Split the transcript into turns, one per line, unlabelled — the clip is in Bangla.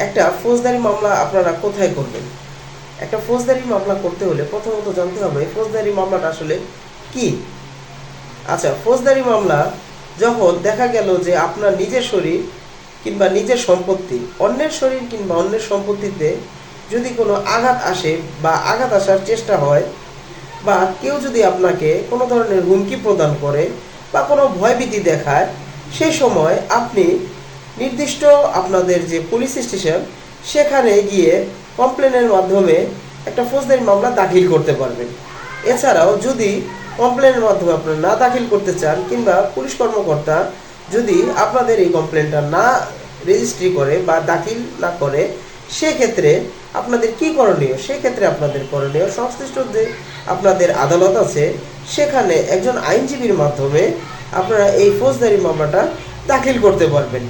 একটা ফৌজদারি মামলা আপনারা কোথায় করবেন? একটা ফৌজদারি মামলা করতে হলে প্রথমত জানতে হবে ফৌজদারি মামলাটা আসলে কি। আচ্ছা, ফৌজদারি মামলা যখন দেখা গেল যে আপনার নিজের শরীর কিংবা নিজের সম্পত্তি অন্যের শরীর কিংবা অন্যের সম্পত্তিতে যদি কোনো আঘাত আসে বা আঘাত আসার চেষ্টা হয়, বা কেউ যদি আপনাকে কোনো ধরনের হুমকি প্রদান করে বা কোনো ভয়ভীতি দেখায়, সেই সময় আপনি নির্দিষ্ট আপনাদের যে পুলিশ স্টেশন সেখানে গিয়ে কমপ্লেনের মাধ্যমে একটা ফৌজদারি মামলা দাখিল করতে পারবেন। এছাড়াও যদি কমপ্লেনের মাধ্যমে আপনারা না দাখিল করতে চান কিংবা পুলিশ কর্মকর্তা যদি আপনাদের এই কমপ্লেনটা না রেজিস্ট্রি করে বা দাখিল না করে, সেক্ষেত্রে আপনাদের কি করণীয়? সেক্ষেত্রে আপনাদের করণীয় সংশ্লিষ্ট যে আপনাদের আদালত আছে সেখানে একজন আইনজীবীর মাধ্যমে আপনারা এই ফৌজদারি মামলাটা দাখিল করতে পারবেন।